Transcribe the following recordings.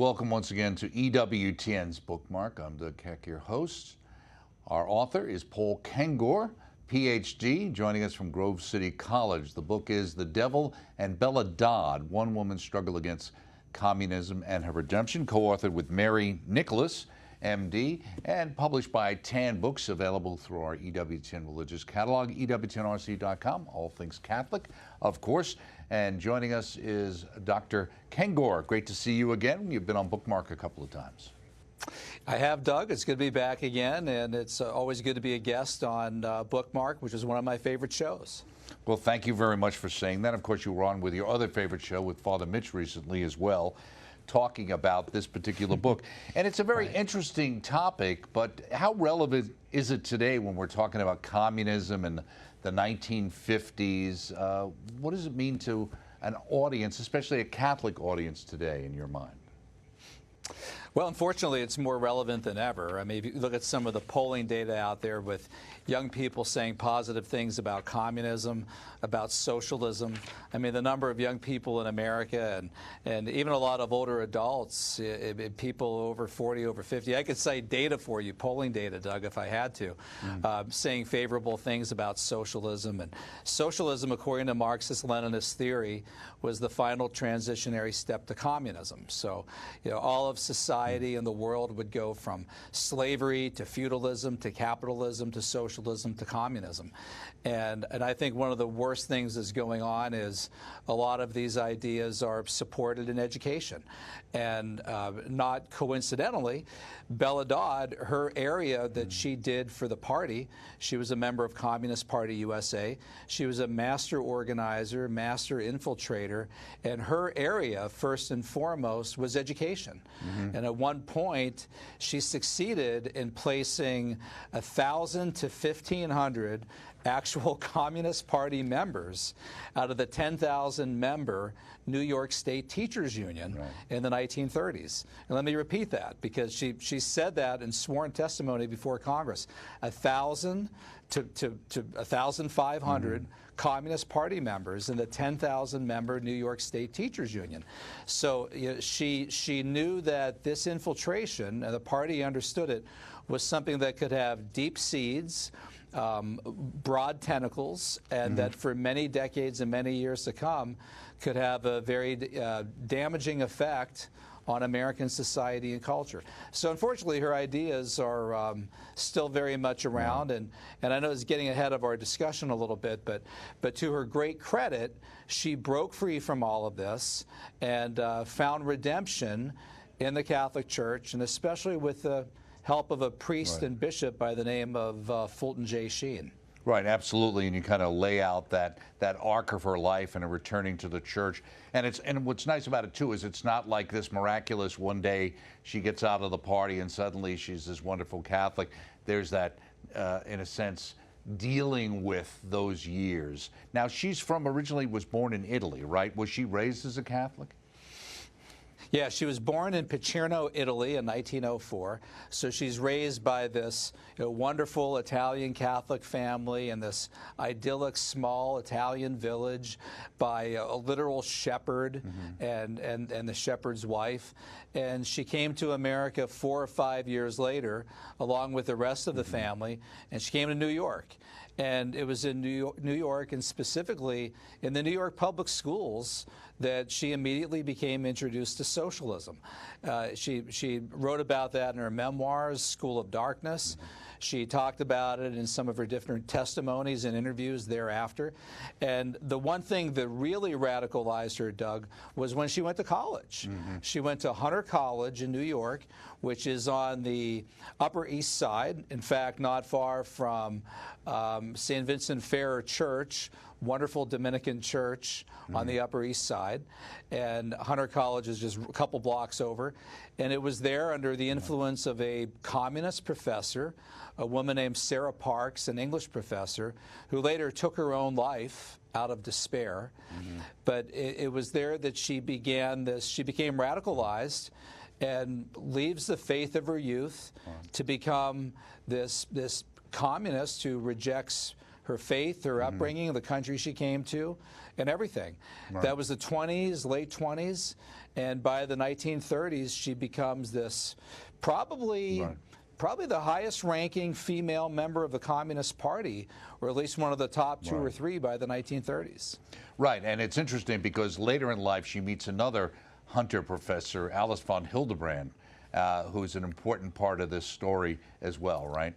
welcome once again to EWTN's Bookmark. I'm Doug Keck, your host. Our author is Paul Kengor, Ph.D., joining us from Grove City College. The book is The Devil and Bella Dodd, One Woman's Struggle Against Communism and Her Redemption, co-authored with Mary Nicholas, M.D., and published by Tan Books, available through our EWTN religious catalog, EWTNRC.com, all things Catholic, of course. And joining us is Dr. Kengor. Great to see you again. You've been on Bookmark a couple of times. I have, Doug. It's good to be back again, and it's always good to be a guest on Bookmark, which is one of my favorite shows. Well, thank you very much for saying that. Of course, you were on with your other favorite show with Father Mitch recently as well, talking about this particular book. And it's a very interesting topic, but how relevant is it today when we're talking about communism and the 1950s? What does it mean to an audience, especially a Catholic audience today, in your mind? Well, unfortunately, it's more relevant than ever. I mean, if you look at some of the polling data out there with young people saying positive things about communism, about socialism. I mean, the number of young people in America and even a lot of older adults, people over 40, over 50. I could cite data for you, polling data, Doug, if I had to, saying favorable things about socialism. And socialism, according to Marxist-Leninist theory, was the final transitionary step to communism. So, all of society and the world would go from slavery to feudalism to capitalism to socialism to communism. And I think one of the worst things that's going on is a lot of these ideas are supported in education. And not coincidentally, Bella Dodd, her area that she did for the party, she was a member of Communist Party USA. She was a master organizer, master infiltrator, and her area, first and foremost, was education. And at one point, she succeeded in placing 1,000 to 1,500 actual Communist Party members out of the 10,000 member New York State Teachers Union in the 1930s. And let me repeat that, because she said that in sworn testimony before Congress. 1,000 to 1,500 Communist Party members in the 10,000 member New York State Teachers Union. So she knew that this infiltration, and the party understood it, was something that could have deep seeds, broad tentacles, and that for many decades and many years to come could have a very damaging effect on American society and culture. So unfortunately, her ideas are still very much around, and I know it's getting ahead of our discussion a little bit, but to her great credit, she broke free from all of this and found redemption in the Catholic Church, and especially with the help of a priest and bishop by the name of Fulton J. Sheen. Right, absolutely, and you kind of lay out that arc of her life and her returning to the church. And what's nice about it too is it's not like this miraculous one day she gets out of the party and suddenly she's this wonderful Catholic. There's that, in a sense, dealing with those years. Now, she's originally was born in Italy, right? Was she raised as a Catholic? Yeah, she was born in Picerno, Italy in 1904. So she's raised by this wonderful Italian Catholic family in this idyllic small Italian village by a literal shepherd and the shepherd's wife. And she came to America 4 or 5 years later, along with the rest of the family, and she came to New York. And it was in New York, and specifically in the New York public schools, that she immediately became introduced to socialism. She wrote about that in her memoirs, School of Darkness. She talked about it in some of her different testimonies and interviews thereafter. And the one thing that really radicalized her, Doug, was when she went to college. She went to Hunter College in New York, which is on the Upper East Side, in fact, not far from St. Vincent Ferrer Church, wonderful Dominican church on the Upper East Side. And Hunter College is just a couple blocks over. And it was there under the influence of a communist professor, a woman named Sarah Parks, an English professor, who later took her own life out of despair. But it was there that she began this, she became radicalized and leaves the faith of her youth to become this communist who rejects her faith, her upbringing, the country she came to, and everything. That was the 20s, late 20s, And by the 1930s, she becomes this probably the highest-ranking female member of the Communist Party, or at least one of the top two or three by the 1930s. Right, and it's interesting because later in life she meets another Hunter professor, Alice von Hildebrand, who's an important part of this story as well, right?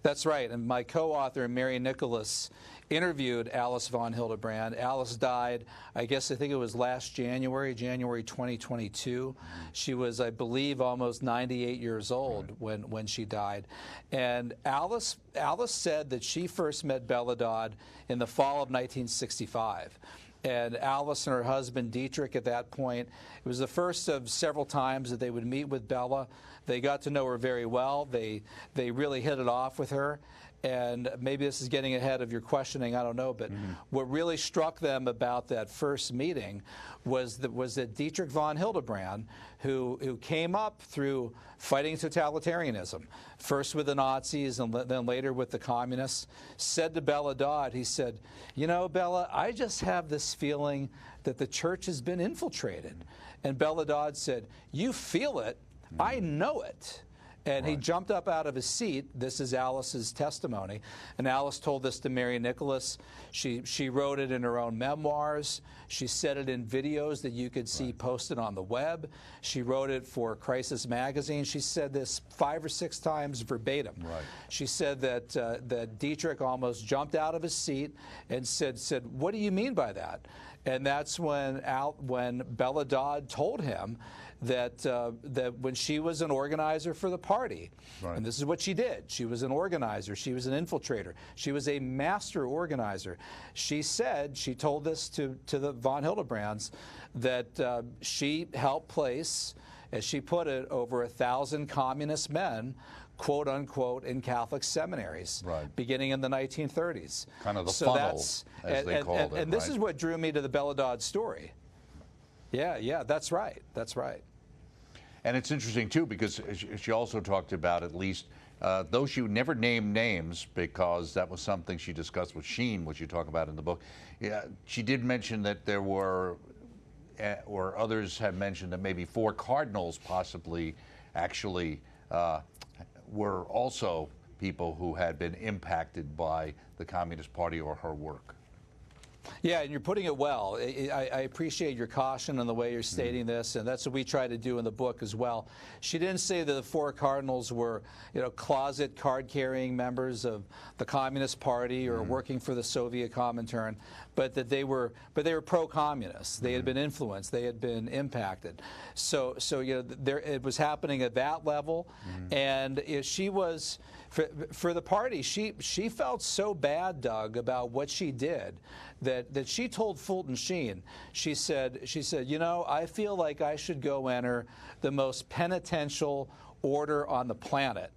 That's right, and my co-author, Mary Nicholas, interviewed Alice von Hildebrand. Alice died, I think it was last January 2022. She was, I believe, almost 98 years old when she died. And Alice said that she first met Bella Dodd in the fall of 1965. And Alice and her husband, Dietrich, at that point, it was the first of several times that they would meet with Bella. They got to know her very well. They really hit it off with her. And maybe this is getting ahead of your questioning, I don't know, but what really struck them about that first meeting was that Dietrich von Hildebrand, who came up through fighting totalitarianism, first with the Nazis and then later with the Communists, said to Bella Dodd, he said, "You know, Bella, I just have this feeling that the church has been infiltrated." And Bella Dodd said, "You feel it, I know it." And he jumped up out of his seat. This is Alice's testimony. And Alice told this to Mary Nicholas. She wrote it in her own memoirs. She said it in videos that you could see posted on the web. She wrote it for Crisis Magazine. She said this 5 or 6 times verbatim. She said that Dietrich almost jumped out of his seat and said, "What do you mean by that?" And that's when Bella Dodd told him that when she was an organizer for the party, and this is what she did. She was an organizer. She was an infiltrator. She was a master organizer. She told this to the von Hildebrands, that she helped place, as she put it, over 1,000 communist men, quote unquote, in Catholic seminaries, beginning in the 1930s. Kind of the funnel, as they called it. And this is what drew me to the Bella Dodd story. Yeah, that's right. That's right. And it's interesting, too, because she also talked about, at least, though she never named names, because that was something she discussed with Sheen, which you talk about in the book, she did mention that there were, or others have mentioned that maybe 4 cardinals possibly actually were also people who had been impacted by the Communist Party or her work. Yeah, and you're putting it well. I appreciate your caution and the way you're stating this, and that's what we try to do in the book as well. She didn't say that the 4 cardinals were, closet card-carrying members of the Communist Party or working for the Soviet Comintern, but that they were pro-communist. They had been influenced. They had been impacted. So it was happening at that level, and she was. For the party, she felt so bad, Doug, about what she did that she told Fulton Sheen, she said, I feel like I should go enter the most penitential order on the planet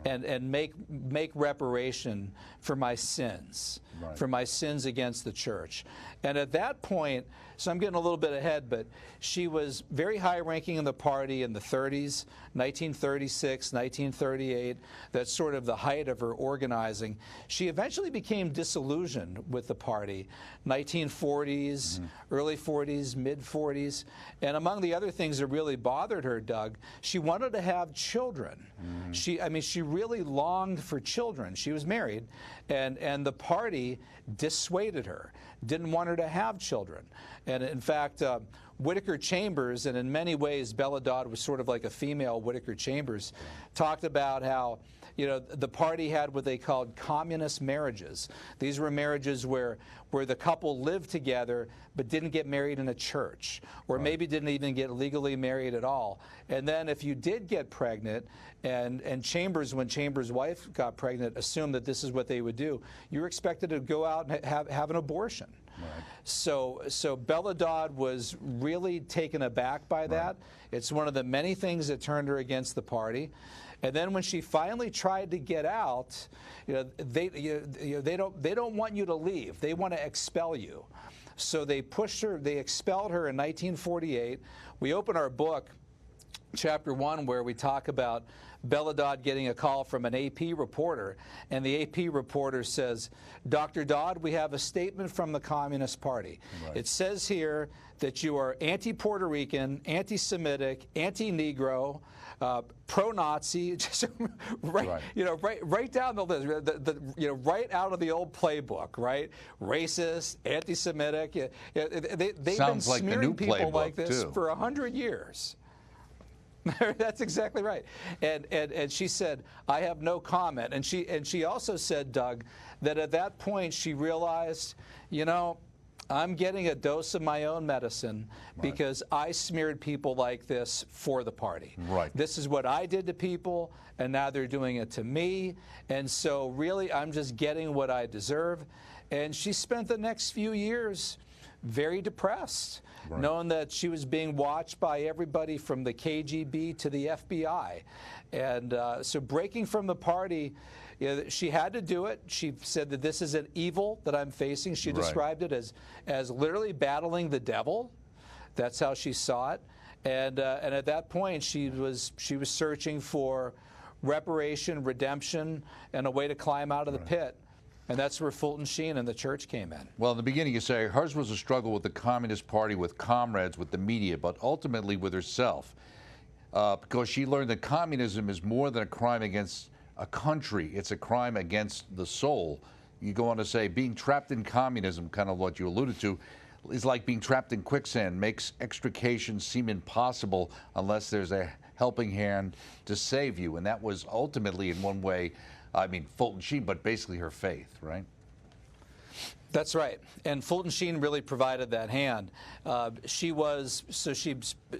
and make reparation for my sins, for my sins against the church. And at that point, so I'm getting a little bit ahead, but she was very high-ranking in the party in the 30s, 1936, 1938. That's sort of the height of her organizing. She eventually became disillusioned with the party, 1940s, early 40s, mid-40s. And among the other things that really bothered her, Doug, she wanted to have children. She really longed for children. She was married, and the party dissuaded her, didn't want her to have children. And in fact, Whittaker Chambers, and in many ways Bella Dodd was sort of like a female Whittaker Chambers, talked about how the party had what they called communist marriages. These were marriages where the couple lived together but didn't get married in a church, or maybe didn't even get legally married at all. And then if you did get pregnant, and Chambers, when Chambers' wife got pregnant, assumed that this is what they would do, you were expected to go out and have an abortion. So Bella Dodd was really taken aback by that. It's one of the many things that turned her against the party. And then when she finally tried to get out, they don't want you to leave. They want to expel you. So they pushed her. They expelled her in 1948. We open our book chapter 1, where we talk about Bella Dodd getting a call from an AP reporter, and the AP reporter says, Dr. Dodd, we have a statement from the Communist Party. Right. It says here that you are anti-Puerto Rican, anti-Semitic, anti-Negro, pro-Nazi, just right down the list, right out of the old playbook, right? Racist, anti-Semitic. They've been smearing people like this for 100 years. That's exactly right. And she said, I have no comment. And she also said, Doug, that at that point she realized, I'm getting a dose of my own medicine because I smeared people like this for the party. Right. This is what I did to people, and now they're doing it to me. And so really, I'm just getting what I deserve. And she spent the next few years very depressed, knowing that she was being watched by everybody from the KGB to the FBI. And so breaking from the party, she had to do it. She said that this is an evil that I'm facing. She described it as literally battling the devil. That's how she saw it. And at that point, she was searching for reparation, redemption, and a way to climb out of the pit. And that's where Fulton Sheen and the church came in. Well, in the beginning, you say hers was a struggle with the Communist Party, with comrades, with the media, but ultimately with herself, because she learned that communism is more than a crime against a country. It's a crime against the soul. You go on to say being trapped in communism, kind of what you alluded to, is like being trapped in quicksand, makes extrication seem impossible unless there's a helping hand to save you. And that was ultimately, in one way, I mean, Fulton Sheen, but basically her faith, right? That's right. And Fulton Sheen really provided that hand. She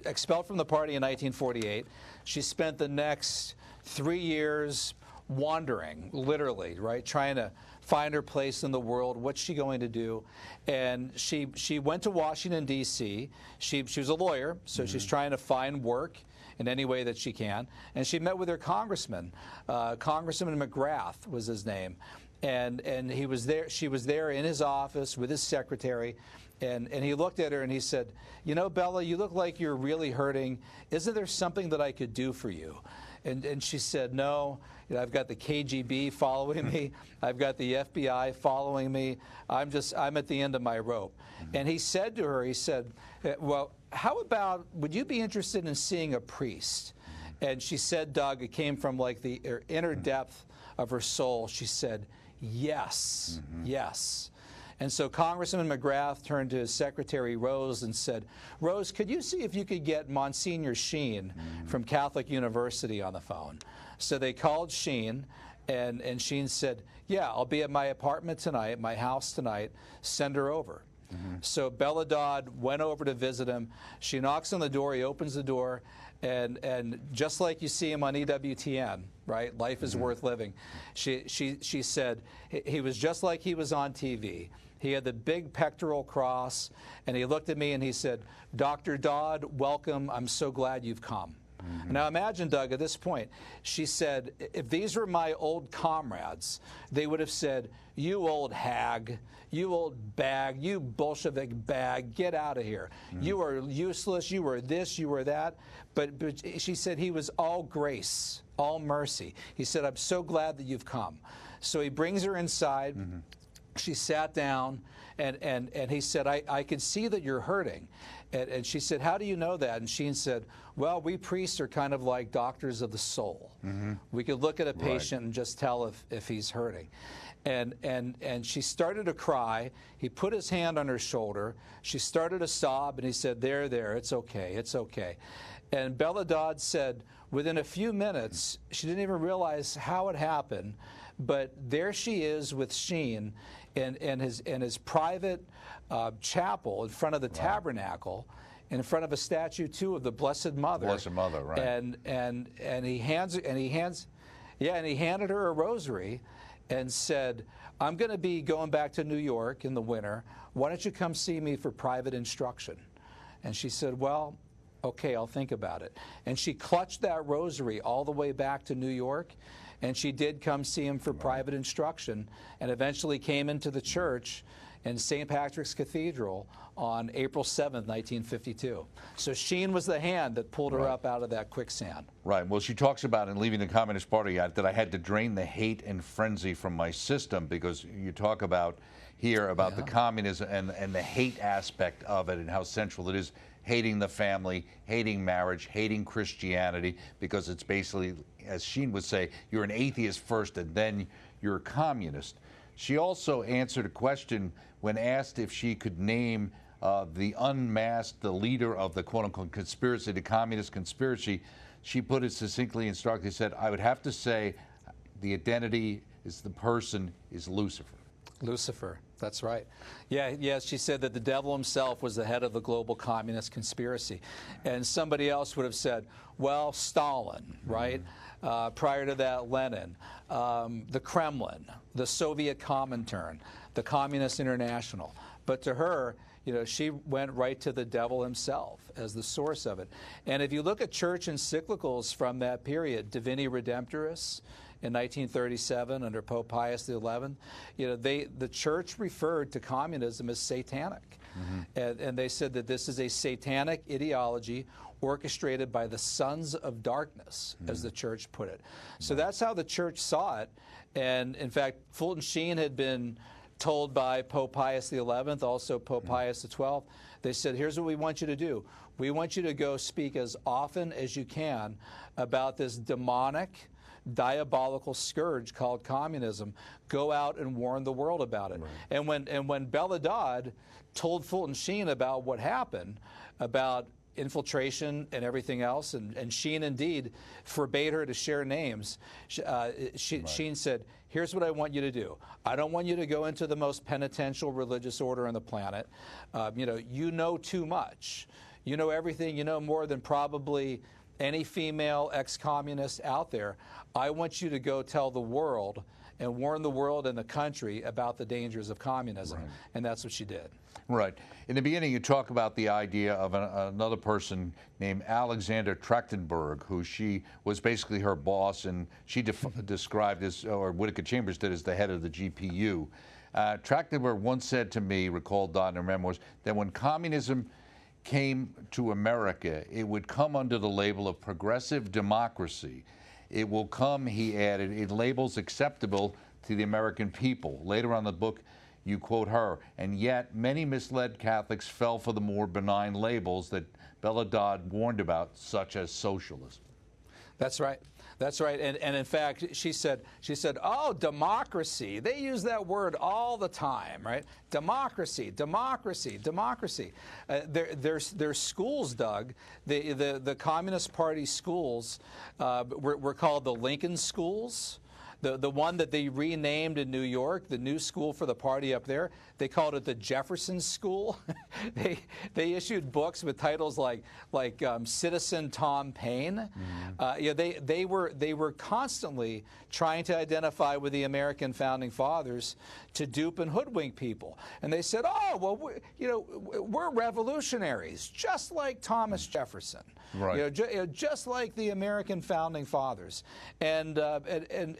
expelled from the party in 1948. She spent the next 3 years wandering, literally, right, trying to find her place in the world. What's she going to do? And she went to Washington, D.C. She was a lawyer, so she's trying to find work in any way that she can. And she met with her congressman. Congressman McGrath was his name. And he was there. She was there in his office with his secretary. And he looked at her and he said, Bella, you look like you're really hurting. Isn't there something that I could do for you? And she said, no, I've got the KGB following me. I've got the FBI following me. I'm at the end of my rope. And he said to her, he said, well, how about, would you be interested in seeing a priest? And she said, Doug, it came from like the inner depth of her soul. She said, yes, yes. And so Congressman McGrath turned to his secretary, Rose, and said, Rose, could you see if you could get Monsignor Sheen from Catholic University on the phone? So they called Sheen, and Sheen said, yeah, I'll be at my apartment tonight, my house tonight. Send her over. So Bella Dodd went over to visit him. She knocks on the door. He opens the door. And just like you see him on EWTN, right? Life is worth living. She said he was just like he was on TV. He had the big pectoral cross, and he looked at me and he said, Dr. Dodd, welcome. I'm so glad you've come. Now imagine, Doug, at this point, she said, if these were my old comrades, they would have said, you old hag, you old bag, you Bolshevik bag, get out of here. You are useless, you are this, you are that. But she said he was all grace, all mercy. He said, I'm so glad that you've come. So he brings her inside. She sat down, and he said, I can see that you're hurting. And she said, how do you know that? And Sheen said, well, we priests are kind of like doctors of the soul. We could look at a patient and just tell if he's hurting. And she started to cry. He put his hand on her shoulder. She started to sob, and he said, there, it's okay, it's okay. And Bella Dodd said, within a few minutes, she didn't even realize how it happened, but there she is with Sheen in his private chapel in front of the tabernacle, in front of a statue too of the Blessed Mother. Blessed Mother, right? And he handed her a rosary, and said, I'm going to be going back to New York in the winter. Why don't you come see me for private instruction? And she said, well, okay, I'll think about it. And she clutched that rosary all the way back to New York, and she did come see him for private instruction, and eventually came into the church in St. Patrick's Cathedral on April 7th, 1952. So Sheen was the hand that pulled her up out of that quicksand. Right. Well, she talks about in leaving the Communist Party that I had to drain the hate and frenzy from my system, because you talk about here about the communism and the hate aspect of it and how central it is. Hating the family, hating marriage, hating Christianity, because it's basically, as Sheen would say, you're an atheist first and then you're a communist. She also answered a question when asked if she could name the leader of the quote-unquote conspiracy, the communist conspiracy. She put it succinctly and starkly, said, I would have to say the identity is the person is Lucifer. Lucifer, that's right. Yeah, she said that the devil himself was the head of the global communist conspiracy. And somebody else would have said, well, Stalin, right? Prior to that, Lenin, the Kremlin, the Soviet Comintern, the Communist International. But to her, she went right to the devil himself as the source of it. And if you look at church encyclicals from that period, Divini Redemptoris, in 1937 under Pope Pius XI, the church referred to communism as satanic. And they said that this is a satanic ideology orchestrated by the sons of darkness, as the church put it. So that's how the church saw it. And in fact, Fulton Sheen had been told by Pope Pius XI, also Pope Pius XII, they said, here's what we want you to do. We want you to go speak as often as you can about this demonic, diabolical scourge called communism. Go out and warn the world about it. Right. And when Bella Dodd told Fulton Sheen about what happened, about infiltration and everything else, and Sheen indeed forbade her to share names, Sheen said, here's what I want you to do. I don't want you to go into the most penitential religious order on the planet. You know too much. You know everything. You know more than probably any female ex-communist out there. I want you to go tell the world and warn the world and the country about the dangers of communism. Right. And that's what she did. Right. In the beginning, you talk about the idea of another person named Alexander Trachtenberg, who she was basically her boss, and she described as, or Whittaker Chambers did, as the head of the GPU. Trachtenberg once said to me, recalled Dodd in her memoirs, that when communism came to America, it would come under the label of progressive democracy. It will come, he added, in labels acceptable to the American people. Later on in the book, you quote her, and yet many misled Catholics fell for the more benign labels that Bella Dodd warned about, such as socialism. That's right. That's right. And in fact, she said, oh, democracy. They use that word all the time, right? Democracy, democracy, democracy. There's schools, Doug. The Communist Party schools were called the Lincoln schools. The one that they renamed in New York, the new school for the party up there, they called it the Jefferson School. They issued books with titles like Citizen Tom Paine. They were constantly trying to identify with the American founding fathers to dupe and hoodwink people. And they said, oh, well, we're revolutionaries, just like Thomas Jefferson. Right. Just like the American founding fathers. And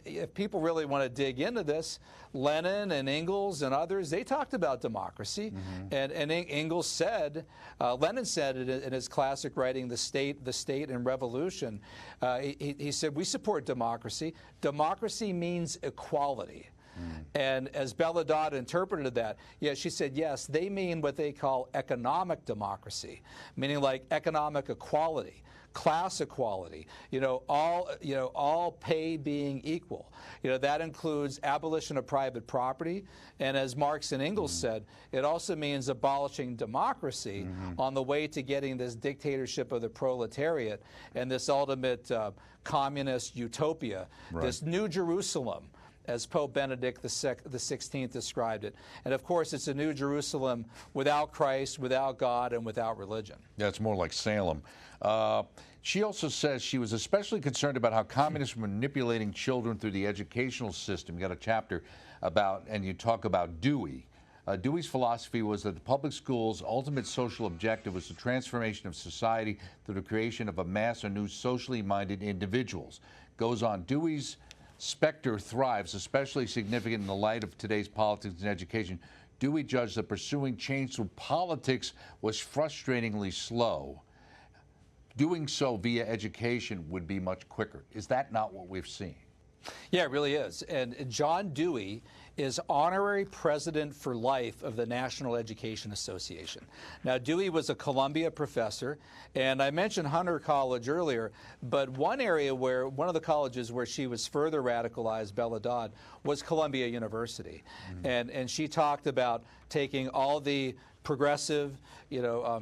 if people really want to dig into this, Lenin and Engels and others, they talked about democracy. And Engels said, Lenin said it in his classic writing, The State and Revolution, he said, we support democracy. Democracy means equality. And as Bella Dodd interpreted that, she said, yes, they mean what they call economic democracy, meaning like economic equality, class equality, all pay being equal. That includes abolition of private property. And as Marx and Engels said, it also means abolishing democracy on the way to getting this dictatorship of the proletariat and this ultimate communist utopia, this New Jerusalem, as Pope Benedict XVI described it. And of course, it's a New Jerusalem without Christ, without God, and without religion. Yeah, it's more like Salem. She also says she was especially concerned about how communists were manipulating children through the educational system. You got a chapter about, and you talk about Dewey. Dewey's philosophy was that the public school's ultimate social objective was the transformation of society through the creation of a mass of new socially minded individuals. Goes on, Dewey's specter thrives, especially significant in the light of today's politics and education. Dewey judged that pursuing change through politics was frustratingly slow. Doing so via education would be much quicker. Is that not what we've seen? Yeah, it really is. And John Dewey is honorary president for life of the National Education Association. Now, Dewey was a Columbia professor, and I mentioned Hunter College earlier, but one of the colleges where she was further radicalized, Bella Dodd, was Columbia University. And she talked about taking all the progressive,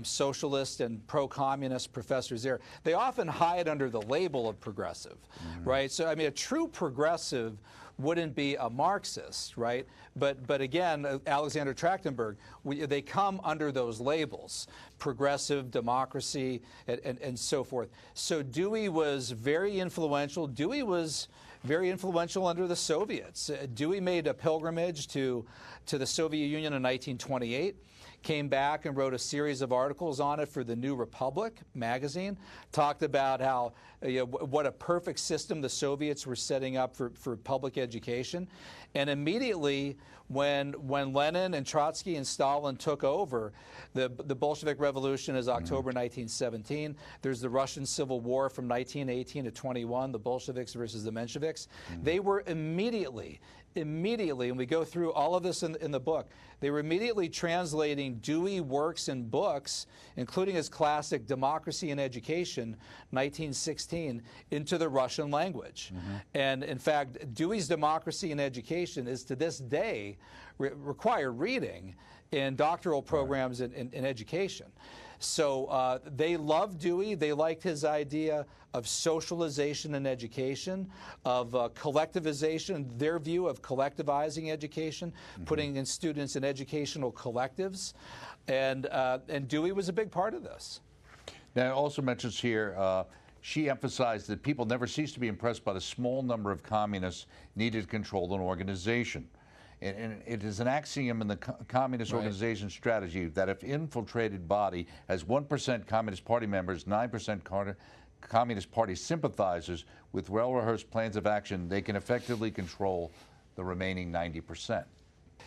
socialist and pro-communist professors there. They often hide under the label of progressive, right? So, I mean, a true progressive wouldn't be a Marxist, right? But again, Alexander Trachtenberg, they come under those labels: progressive, democracy, and so forth. So Dewey was very influential. Dewey was very influential under the Soviets. Dewey made a pilgrimage to the Soviet Union in 1928. Came back and wrote a series of articles on it for the New Republic magazine, talked about how what a perfect system the Soviets were setting up for public education. And immediately when Lenin and Trotsky and Stalin took over, the Bolshevik Revolution is October 1917. There's the Russian Civil War from 1918 to 21, the Bolsheviks versus the Mensheviks. They were immediately, and we go through all of this in the book, they were immediately translating Dewey works and books, including his classic Democracy and Education, 1916, into the Russian language. And in fact, Dewey's Democracy and Education is to this day required reading in doctoral programs in education. So they loved Dewey. They liked his idea of socialization in education, of collectivization, their view of collectivizing education, putting in students in educational collectives. And Dewey was a big part of this. Now, it also mentions here, she emphasized that people never cease to be impressed by the small number of communists needed to control an organization. And it is an axiom in the communist organization strategy that if infiltrated body has 1% Communist Party members, 9% Communist Party sympathizers with well-rehearsed plans of action, they can effectively control the remaining 90%.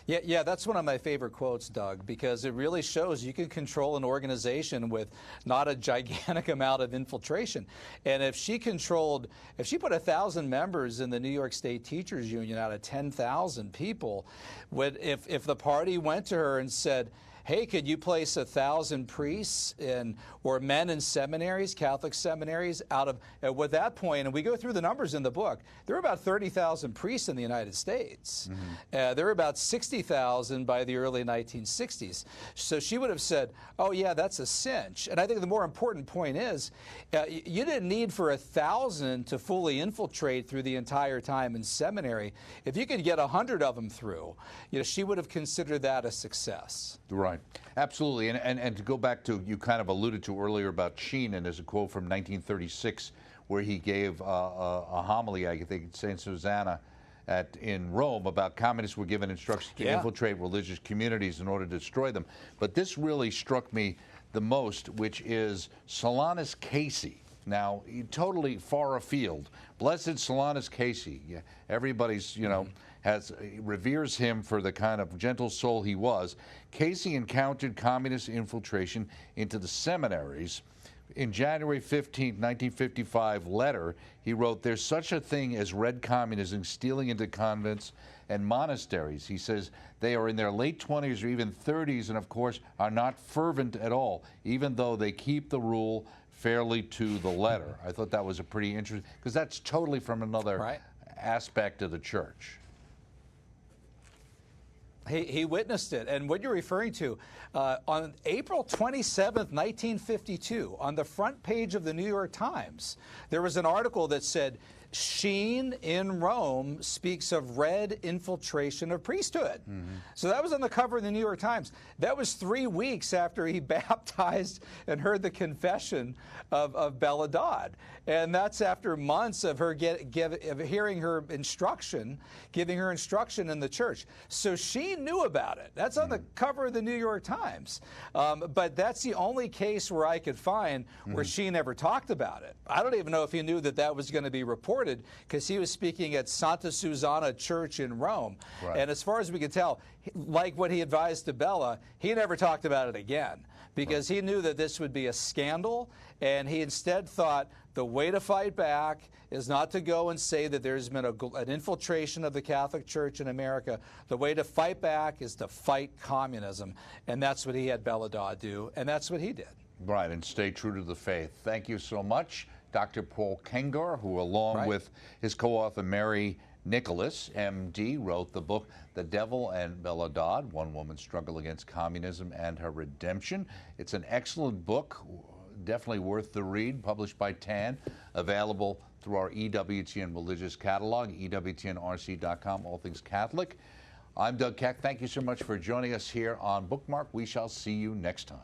Yeah, that's one of my favorite quotes, Doug, because it really shows you can control an organization with not a gigantic amount of infiltration. And if she put 1,000 members in the New York State Teachers Union out of 10,000 people, if the party went to her and said, hey, could you place 1,000 priests or men in seminaries, Catholic seminaries, with that point, and we go through the numbers in the book, there are about 30,000 priests in the United States. There were about 60,000 by the early 1960s. So she would have said, oh yeah, that's a cinch. And I think the more important point is, you didn't need for 1,000 to fully infiltrate through the entire time in seminary. If you could get 100 of them through, she would have considered that a success. Right. Absolutely. And to go back to, you kind of alluded to earlier about Sheen, and there's a quote from 1936 where he gave a homily, I think, at St. Susanna in Rome, about communists were given instructions to infiltrate religious communities in order to destroy them. But this really struck me the most, which is Solanus Casey. Now, totally far afield. Blessed Solanus Casey. Yeah, everybody's, reveres him for the kind of gentle soul he was. Casey encountered communist infiltration into the seminaries. In January 15, 1955 letter, he wrote, there's such a thing as red communism stealing into convents and monasteries. He says they are in their late 20s or even 30s and, of course, are not fervent at all, even though they keep the rule fairly to the letter. I thought that was a pretty interesting, because that's totally from another aspect of the church. He witnessed it. And what you're referring to, on April 27th, 1952, on the front page of the New York Times, there was an article that said, Sheen in Rome speaks of red infiltration of priesthood. So that was on the cover of the New York Times. That was 3 weeks after he baptized and heard the confession of Bella Dodd. And that's after months of her hearing her instruction, giving her instruction in the church. So Sheen knew about it. That's on the cover of the New York Times. But that's the only case where I could find where Sheen ever talked about it. I don't even know if he knew that was going to be reported deported because he was speaking at Santa Susanna Church in Rome. Right. And as far as we could tell, like what he advised to Bella, he never talked about it again because he knew that this would be a scandal, and he instead thought the way to fight back is not to go and say that there's been an infiltration of the Catholic Church in America. The way to fight back is to fight communism, and that's what he had Bella Dodd do, and that's what he did. Right, and stay true to the faith. Thank you so much, Dr. Paul Kengor, who along with his co-author Mary Nicholas, M.D., wrote the book The Devil and Bella Dodd, One Woman's Struggle Against Communism and Her Redemption. It's an excellent book, definitely worth the read, published by TAN, available through our EWTN religious catalog, EWTNRC.com, all things Catholic. I'm Doug Keck. Thank you so much for joining us here on Bookmark. We shall see you next time.